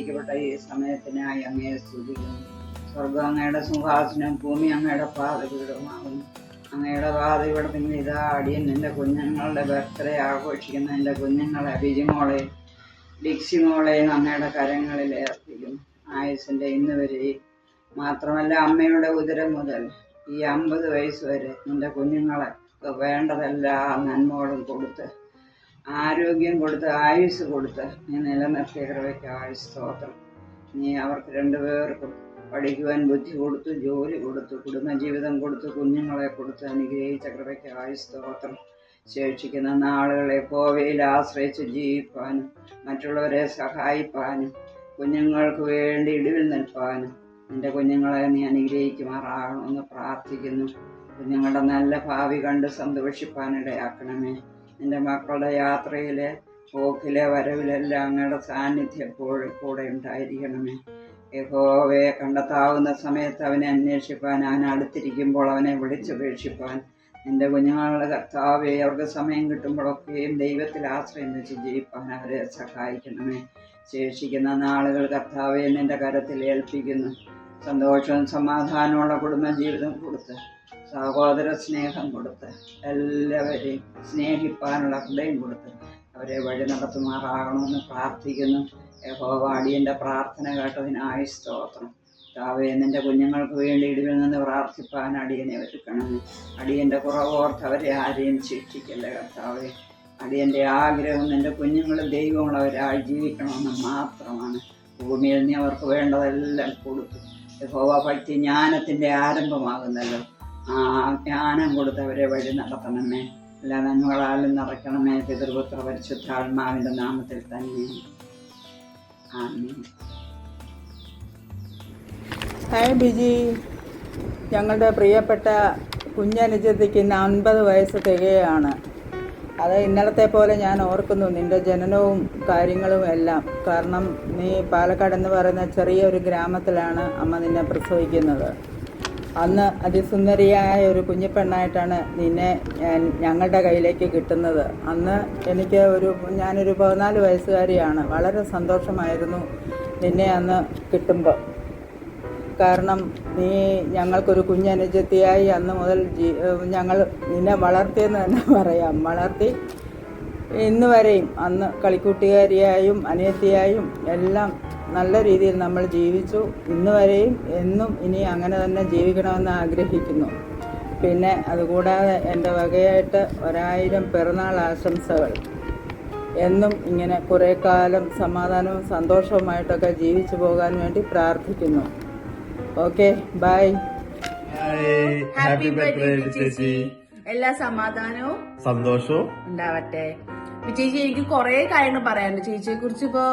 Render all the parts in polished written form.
അനുഗ്രഹിക്കപ്പെട്ട ഈ സമയത്തിനായി അങ്ങയെ സ്തുതിക്കുന്നു. സ്വർഗം അങ്ങയുടെ സിംഹാസനം, ഭൂമി അങ്ങയുടെ പാതപീഠമാകുന്നു. അങ്ങയുടെ പാതപീഠത്തിൽ ഇതാ അടിയൻ നിന്റെ കുഞ്ഞുങ്ങളുടെ ബർത്ത്ഡേ ആഘോഷിക്കുന്ന എൻ്റെ കുഞ്ഞുങ്ങളെ ബിജിമോളെ ഡിക്സിമോളെയും അങ്ങയുടെ കരങ്ങളിൽ ഏർപ്പിക്കുന്നു. ആയുസിൻ്റെ ഇന്ന് വരെ മാത്രമല്ല അമ്മയുടെ ഉദരം മുതൽ ഈ 50 വയസ്സ് വരെ നിന്റെ കുഞ്ഞുങ്ങളെ വേണ്ടതെല്ലാം നന്മകളും കൊടുത്ത് ആരോഗ്യം കൊടുത്ത് ആയുസ് കൊടുത്ത് നീ നിലനിർത്തിയ കൃപയ്ക്കായി സ്തോത്രം. നീ അവർക്ക് 2 പേർക്കും പഠിക്കുവാൻ ബുദ്ധി കൊടുത്തു, ജോലി കൊടുത്തു, കുടുംബജീവിതം കൊടുത്തു, കുഞ്ഞുങ്ങളെ കൊടുത്ത് അനുഗ്രഹിച്ച കൃപയ്ക്കായി സ്തോത്രം. ശേഷിക്കുന്ന നാളുകളെ യഹോവയിൽ ആശ്രയിച്ച് ജീവിപ്പാനും മറ്റുള്ളവരെ സഹായിപ്പാനും കുഞ്ഞുങ്ങൾക്ക് വേണ്ടി ഇടിവിൽ നിൽപ്പാനും നിന്റെ കുഞ്ഞുങ്ങളെ നീ അനുഗ്രഹിക്കുമാറാകണമെന്ന് പ്രാർത്ഥിക്കുന്നു. കുഞ്ഞുങ്ങളുടെ നല്ല ഭാവി കണ്ട് സന്തോഷിപ്പാനിടയാക്കണമേ. നിന്റെ മക്കളുടെ യാത്രയിലെ പോക്കിലെ വരവിലെല്ലാം അങ്ങയുടെ സാന്നിധ്യം എപ്പോഴും കൂടെ ഉണ്ടായിരിക്കണമേ. യഹോവയെ കണ്ടെത്താവുന്ന സമയത്ത് അവനെ അന്വേഷിപ്പാൻ, അവൻ അടുത്തിരിക്കുമ്പോൾ അവനെ വിളിച്ചപേക്ഷിപ്പാൻ നിന്റെ കുഞ്ഞുങ്ങളുടെ കർത്താവെ അവർക്ക് സമയം കിട്ടുമ്പോഴൊക്കെയും ദൈവത്തിൽ ആശ്രയം വെച്ച് ജീവിപ്പാൻ അവരെ സഹായിക്കണമേ. ശേഷിക്കുന്ന നാളുകൾ കർത്താവെ നിന്റെ കരത്തിൽ ഏൽപ്പിക്കുന്നു. സന്തോഷവും സമാധാനമുള്ള കുടുംബജീവിതം കൊടുത്ത് സഹോദര സ്നേഹം കൊടുത്ത് എല്ലാവരെയും സ്നേഹിപ്പാനുള്ള ഹൃദയം കൊടുത്ത് അവരെ വഴി നടത്തുമാറാകണമെന്ന് പ്രാർത്ഥിക്കുന്നു. യഹോവ അടിയൻ്റെ പ്രാർത്ഥന കേട്ടതിനായി സ്തോത്രം. കർത്താവേ, നിന്റെ കുഞ്ഞുങ്ങൾക്ക് വേണ്ടി ഇടിവിൽ നിന്ന് പ്രാർത്ഥിപ്പാൻ അടിയനെ ഒരുക്കണമേ. അടിയൻ്റെ കുറവോർത്ത് അവരെ ആരെയും ശിക്ഷിക്കല്ലേ കർത്താവേ. അടിയൻ്റെ ആഗ്രഹം നിന്റെ കുഞ്ഞുങ്ങൾ ദൈവമുള്ളവരായി ജീവിക്കണമെന്ന് മാത്രമാണ്. ഭൂമിയിൽ നീ അവർക്ക് വേണ്ടതെല്ലാം കൊടുത്തു. യഹോവ ഭക്തി ജ്ഞാനത്തിൻ്റെ ആരംഭമാകുന്നല്ലോ. ആ ജ്ഞാനം കൊടുത്ത് അവരെ വഴി നടത്തണമേ. എല്ലാ നന്മകളാലും നിറയ്ക്കണമേ. പിതൃപുത്ര പരിശുദ്ധാത്മാവിൻ്റെ നാമത്തിൽ തന്നെ ആമേൻ. ഹായ് ബിജി, ഞങ്ങളുടെ പ്രിയപ്പെട്ട കുഞ്ഞനുജത്തിക്ക് ഇന്ന് 50 വയസ്സ് തികയാണ്. അത് ഇന്നലത്തെ പോലെ ഞാൻ ഓർക്കുന്നു നിൻ്റെ ജനനവും കാര്യങ്ങളും എല്ലാം. കാരണം നീ പാലക്കാട് എന്ന് പറയുന്ന ചെറിയൊരു ഗ്രാമത്തിലാണ് അമ്മ നിന്നെ പ്രസവിക്കുന്നത്. അന്ന് അതിസുന്ദരിയായ ഒരു കുഞ്ഞിപ്പെണ്ണായിട്ടാണ് നിന്നെ ഞങ്ങളുടെ കയ്യിലേക്ക് കിട്ടുന്നത്. അന്ന് ഞാനൊരു 14 വയസ്സുകാരിയാണ്. വളരെ സന്തോഷമായിരുന്നു നിന്നെ അന്ന് കിട്ടുമ്പോൾ. കാരണം നീ ഞങ്ങൾക്കൊരു കുഞ്ഞനുജത്തിയായി അന്ന് മുതൽ ഞങ്ങൾ നിന്നെ വളർത്തിയെന്ന് തന്നെ പറയാം. വളർത്തി ഇന്ന് വരെയും അന്ന് കളിക്കുട്ടികാരിയായും അനിയത്തിയായും എല്ലാം നല്ല രീതിയിൽ നമ്മൾ ജീവിച്ചു. ഇന്ന് വരെയും എന്നും ഇനി അങ്ങനെ തന്നെ ജീവിക്കണമെന്ന് ആഗ്രഹിക്കുന്നു. പിന്നെ അതുകൂടാതെ എൻ്റെ വകയായിട്ട് 1000 പിറന്നാൾ ആശംസകൾ. എന്നും ഇങ്ങനെ കുറേ കാലം സമാധാനവും സന്തോഷവുമായിട്ടൊക്കെ ജീവിച്ചു പോകാൻ വേണ്ടി പ്രാർത്ഥിക്കുന്നു. Okay, by. ഹാപ്പി ബർത്ത്ഡേ ചേച്ചി. എല്ലാ സമാധാനവും സന്തോഷവും ഉണ്ടാവട്ടെ. ചേച്ചി, എനിക്ക് കുറെ കാര്യങ്ങൾ പറയാനുണ്ട് ചേച്ചിയെ കുറിച്ച്. ഇപ്പോ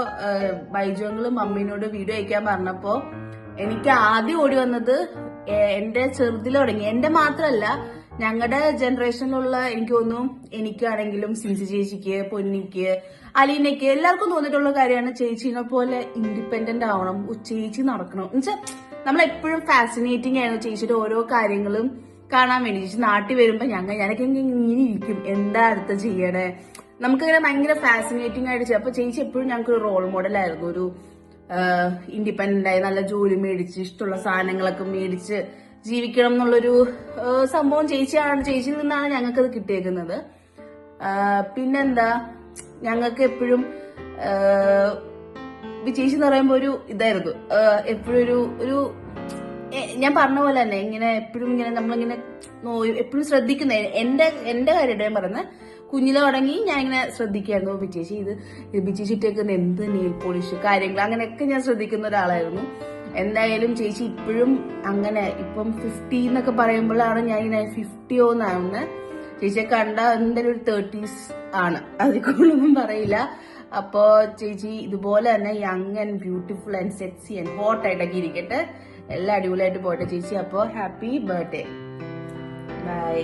ബൈജുങ്ങളും മമ്മീനോട് വീഡിയോ അയക്കാൻ പറഞ്ഞപ്പോ എനിക്ക് ആദ്യം ഓടി വന്നത് എന്റെ ചെറുതിൽ തുടങ്ങി. എന്റെ മാത്രല്ല, ഞങ്ങളുടെ ജനറേഷനിലുള്ള എനിക്ക് തോന്നും, എനിക്കാണെങ്കിലും സിൻസി ചേച്ചിക്ക്, പൊന്നിക്ക്, അലീനയ്ക്ക് എല്ലാവർക്കും തോന്നിയിട്ടുള്ള കാര്യമാണ് ചേച്ചീനെ പോലെ ഇൻഡിപെൻഡന്റ് ആവണം, ചേച്ചി നടക്കണം. എന്നുവെച്ചാൽ നമ്മളെപ്പോഴും ഫാസിനേറ്റിംഗ് ആയിരുന്നു ചേച്ചിയുടെ ഓരോ കാര്യങ്ങളും കാണാൻ വേണ്ടി. ചേച്ചി നാട്ടിൽ വരുമ്പോ ഞാനൊക്കെ ഇങ്ങനെ ഇരിക്കും, എന്താ അടുത്ത ചെയ്യണേ, നമുക്കിങ്ങനെ ഭയങ്കര ഫാസിനേറ്റിംഗ് ആയിട്ട്. അപ്പൊ ചേച്ചി എപ്പോഴും ഞങ്ങൾക്ക് ഒരു റോൾ മോഡലായിരുന്നു. ഒരു ഇൻഡിപെൻഡന്റ് ആയി നല്ല ജോലി മേടിച്ച് ഇഷ്ടമുള്ള സാധനങ്ങളൊക്കെ മേടിച്ച് ജീവിക്കണം എന്നുള്ളൊരു സംഭവം ചേച്ചിയിൽ നിന്നാണ് ഞങ്ങൾക്കത് കിട്ടിയേക്കുന്നത്. പിന്നെന്താ, ഞങ്ങൾക്ക് എപ്പോഴും ചേച്ചി എന്ന് പറയുമ്പോ ഒരു ഇതായിരുന്നു. എപ്പോഴും ഒരു ഞാൻ പറഞ്ഞ പോലെ തന്നെ ഇങ്ങനെ എപ്പോഴും ഇങ്ങനെ നമ്മളിങ്ങനെ എപ്പോഴും ശ്രദ്ധിക്കുന്ന എന്റെ കാര്യമായിട്ട് ഞാൻ പറയുന്നത്, കുഞ്ഞിലെ തുടങ്ങി ഞാൻ ഇങ്ങനെ ശ്രദ്ധിക്കായിരുന്നു. ബിച്ചേച്ചി ഇട്ടേക്കുന്ന എന്ത് നെയിൽ പോളിഷ് കാര്യങ്ങൾ അങ്ങനെയൊക്കെ ഞാൻ ശ്രദ്ധിക്കുന്ന ഒരാളായിരുന്നു. എന്തായാലും ചേച്ചി ഇപ്പോഴും അങ്ങനെ ഇപ്പം 50 എന്നൊക്കെ പറയുമ്പോഴാണ് ഞാൻ ഇങ്ങനെ 50 എന്നാവുന്നത്. ചേച്ചിയെ കണ്ട എന്തായാലും ഒരു 30s ആണ്, അതിൽ കൂടുതലൊന്നും പറയില്ല. അപ്പോ ചേച്ചി ഇതുപോലെ തന്നെ young and beautiful and sexy and hot ആയിട്ടൊക്കെ ഇരിക്കട്ടെ. എല്ലാം അടിപൊളിയായിട്ട് പോട്ടെ ചേച്ചി. അപ്പോ happy birthday. Bye.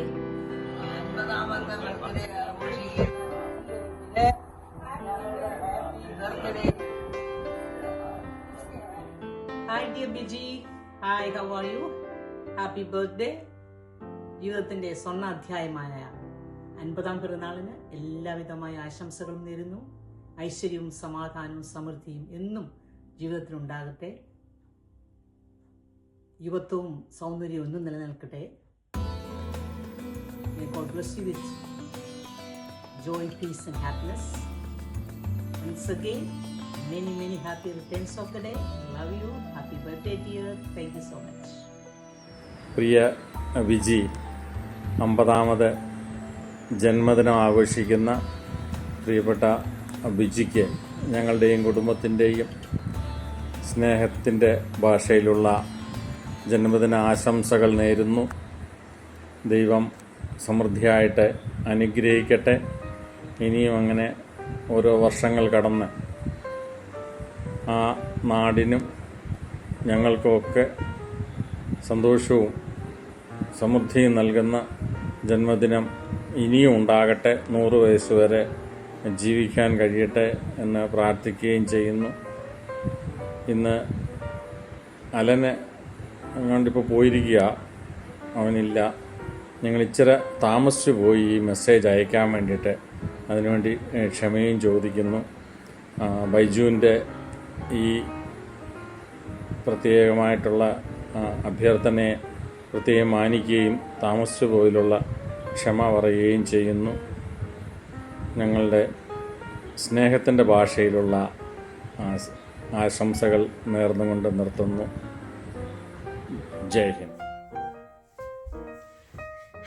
Hi dear Biji. Hi, how are you? Happy birthday. ജീവിതത്തിന്റെ സ്വർണ്ണ അധ്യായമായ 50ാം പിറന്നാളിന് എല്ലാവിധമായ ആശംസകളും നേരുന്നു. ഐശ്വര്യവും സമാധാനവും സമൃദ്ധിയും എന്നും ജീവിതത്തിലുണ്ടാകട്ടെ. യുവത്വവും സൗന്ദര്യവും ഒന്നും നിലനിൽക്കട്ടെ. May God bless you with joy, peace and happiness. Once again, many happy returns of the day. Love you. Happy birthday, dear. Thank you so much. പ്രിയ വിജി, 50ാമത് ജന്മദിനം ആഘോഷിക്കുന്ന പ്രിയപ്പെട്ട ബിജിക്ക് ഞങ്ങളുടെയും കുടുംബത്തിൻ്റെയും സ്നേഹത്തിൻ്റെ ഭാഷയിലുള്ള ജന്മദിന ആശംസകൾ നേരുന്നു. ദൈവം സമൃദ്ധിയായിട്ട് അനുഗ്രഹിക്കട്ടെ. ഇനിയും അങ്ങനെ ഓരോ വർഷങ്ങൾ കടന്ന് ആ നാടിനും ഞങ്ങൾക്കുമൊക്കെ സന്തോഷവും സമൃദ്ധിയും നൽകുന്ന ജന്മദിനം ഇനിയും ഉണ്ടാകട്ടെ. 100 വയസ്സ് വരെ ജീവിക്കാൻ കഴിയട്ടെ എന്ന് പ്രാർത്ഥിക്കുകയും ചെയ്യുന്നു. ഇന്ന് അലന് അങ്ങോട്ടിപ്പോൾ പോയിരിക്കുക, അവനില്ല. ഞങ്ങൾ ഇച്ചിരി താമസിച്ചു പോയി ഈ മെസ്സേജ് അയക്കാൻ വേണ്ടിയിട്ട്. അതിനുവേണ്ടി ക്ഷമയും ചോദിക്കുന്നു. ബൈജുവിൻ്റെ ഈ പ്രത്യേകമായിട്ടുള്ള അഭ്യർത്ഥനയെ പ്രത്യേകം മാനിക്കുകയും താമസിച്ചു പോയതിലുള്ള ക്ഷമ പറയുകയും ചെയ്യുന്നു. ഞങ്ങളുടെ സ്നേഹത്തിൻ്റെ ഭാഷയിലുള്ള ആശംസകൾ നേർന്നുകൊണ്ട് നിർത്തുന്നു. ജയ് Hind.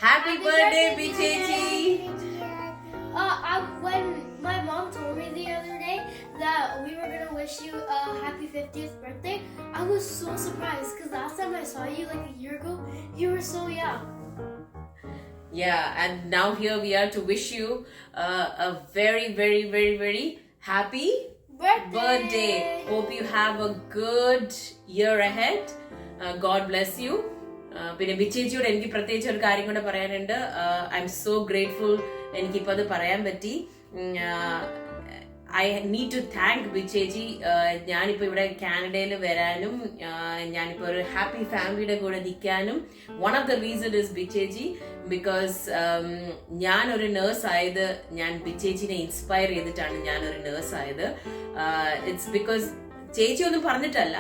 Happy birthday, Bichechi! When my mom told me the other day that we were gonna wish you a happy 50th birthday, I was so surprised because last time I saw you like a year ago, you were so young. Yeah, and now here we are to wish you a very happy birthday. Hope you have a good year ahead. God bless you. പിന്നെ ബിച്ചേച്ചിയോട് എനിക്ക് പ്രത്യേകിച്ച് ഒരു കാര്യം കൂടെ പറയാനുണ്ട്. I am so grateful. എനിക്കിപ്പോൾ അത് പറയാൻ പറ്റി. ഐ നീഡ് ടു താങ്ക് ബിച്ചേച്ചി. ഞാനിപ്പോൾ ഇവിടെ കാനഡയിൽ വരാനും ഞാനിപ്പോൾ ഒരു ഹാപ്പി ഫാമിലിയുടെ കൂടെ നിൽക്കാനും one of the reason is ബിച്ചേച്ചി. ബിക്കോസ് ഞാനൊരു നേഴ്സ് ആയത് ഞാൻ ബിച്ചേച്ചിനെ ഇൻസ്പയർ ചെയ്തിട്ടാണ് ഞാനൊരു നേഴ്സ് ആയത്. ഇറ്റ്സ് ബിക്കോസ് ചേച്ചി ഒന്നും പറഞ്ഞിട്ടല്ല,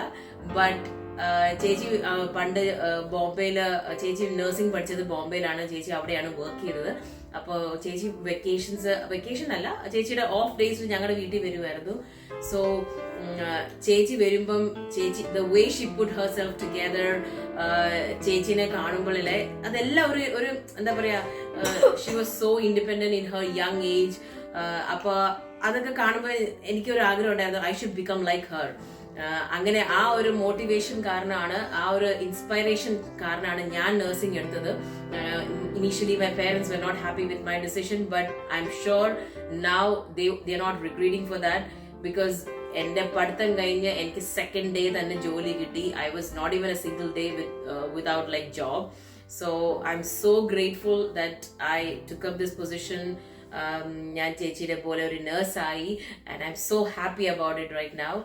ബട്ട് ചേച്ചി പണ്ട് ബോംബെയില് ചേച്ചി നഴ്സിംഗ് പഠിച്ചത് ബോംബെയിലാണ്. ചേച്ചി അവിടെയാണ് വർക്ക് ചെയ്തത്. അപ്പോൾ ചേച്ചി വെക്കേഷൻ അല്ല, ചേച്ചിയുടെ ഓഫ് ഡേയ്സിൽ ഞങ്ങളുടെ വീട്ടിൽ വരുമായിരുന്നു. സോ ചേച്ചി വരുമ്പം ചേച്ചി the way she put herself together, ചേച്ചിനെ കാണുമ്പോഴല്ലേ അതെല്ലാം ഒരു എന്താ പറയാ, she was so independent in her young age. അപ്പൊ അതൊക്കെ കാണുമ്പോൾ എനിക്കൊരു ആഗ്രഹം ഉണ്ടായിരുന്നു, I should become like her. അങ്ങനെ ആ ഒരു മോട്ടിവേഷൻ കാരണമാണ്, ആ ഒരു ഇൻസ്പൈറേഷൻ കാരണമാണ് ഞാൻ നഴ്സിംഗ് എടുത്തത്. Initially my parents were not happy with my decision, but I'm sure now they are not regretting for that, because എന്റെ പഠിത്തം കഴിഞ്ഞ് എനിക്ക് സെക്കൻഡ് ഡേ തന്നെ ജോലി കിട്ടി. I was not even a single day without like job. So I'm so grateful that I took up this position. ഞാൻ ചേച്ചിയുടെ പോലെ ഒരു നേഴ്സായി, and I am so happy about it right now.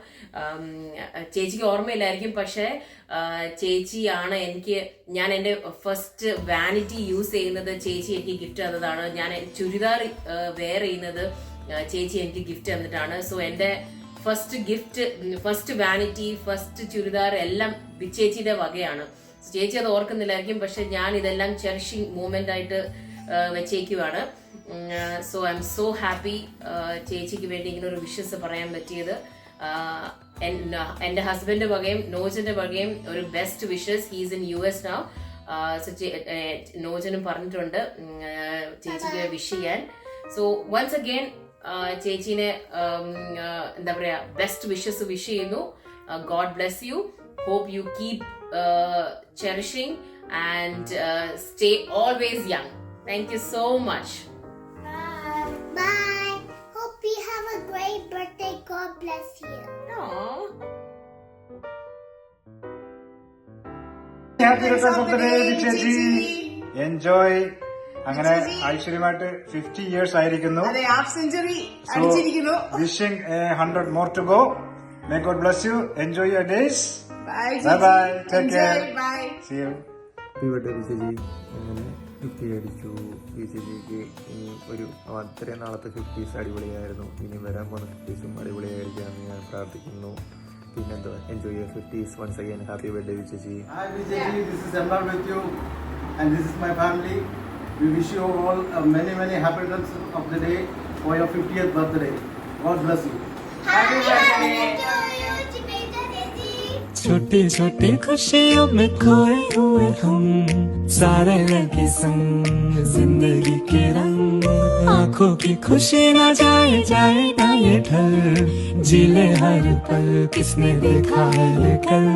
ചേച്ചിക്ക് ഓർമ്മയില്ലായിരിക്കും, പക്ഷേ ചേച്ചിയാണ് ഞാൻ എൻ്റെ ഫസ്റ്റ് വാനിറ്റി യൂസ് ചെയ്യുന്നത് ചേച്ചി എനിക്ക് ഗിഫ്റ്റ് തന്നതാണ്. ഞാൻ ചുരിദാർ വെയർ ചെയ്യുന്നത് ചേച്ചി എനിക്ക് ഗിഫ്റ്റ് തന്നിട്ടാണ്. സോ എൻ്റെ first gift, first vanity, first churidar എല്ലാം ചേച്ചിയുടെ വകയാണ്. ചേച്ചി അത് ഓർക്കുന്നില്ലായിരിക്കും, പക്ഷെ ഞാൻ ഇതെല്ലാം ചെറിഷിങ് മൂമെന്റ് ആയിട്ട് വെച്ചേക്കുവാണ്. So I am so happy ചേച്ചിക്ക് വേണ്ടി ഇങ്ങനെ ഒരു വിഷസ് പറയാൻ പറ്റിയത്. എന്റെ ഹസ്ബൻഡിന്റെ വകയും നോജന്റെ വകയും ഒരു best wishes. He's in US now. നോജനും പറഞ്ഞിട്ടുണ്ട് ചേച്ചിക്ക് വിഷ് ചെയ്യാൻ. സോ വൺസ് അഗെയിൻ ചേച്ചിനെ എന്താ പറയാ, ബെസ്റ്റ് വിഷസ് വിഷ് ചെയ്യുന്നു. God bless you. Hope you keep cherishing and stay always young. Thank you so much. Bye. Hope you have a great birthday. God bless you. Aww. Happy returns of the day ചേച്ചി. Enjoy. അങ്ങനെ ഐശ്വര്യമായിട്ട് 50 years ആയിരിക്കുന്നു. So wishing 100 more to go. May God bless you. Enjoy your days. Bye bye. Take care. Bye. See you. Happy birthday ചേച്ചി. അങ്ങനെ 50 അടിച്ചു. ഈ ചേച്ചിക്ക് ഇനി അത്രയും നാളത്തെ 50s അടിപൊളിയായിരുന്നു. ഇനി വരാൻ പോകുന്ന 50s അടിപൊളിയായിരിക്കാമെന്ന് ഞാൻ പ്രാർത്ഥിക്കുന്നു. പിന്നെന്താ enjoy your 50s once again. Happy birthday Vijay. Hi Vijay, this is Emma with you, and this is my family. We wish you all many happy returns of the day for your 50th birthday. God bless you. Happy birthday to you, Chimeta Deji. छोटी छोटी खुशियों में खोए हुए हम, सारे लगे संग जिंदगी के रंग, आंखों की खुशी ना जाए ना ये ढल, जी ले हर पल किसने देखा है ये कल.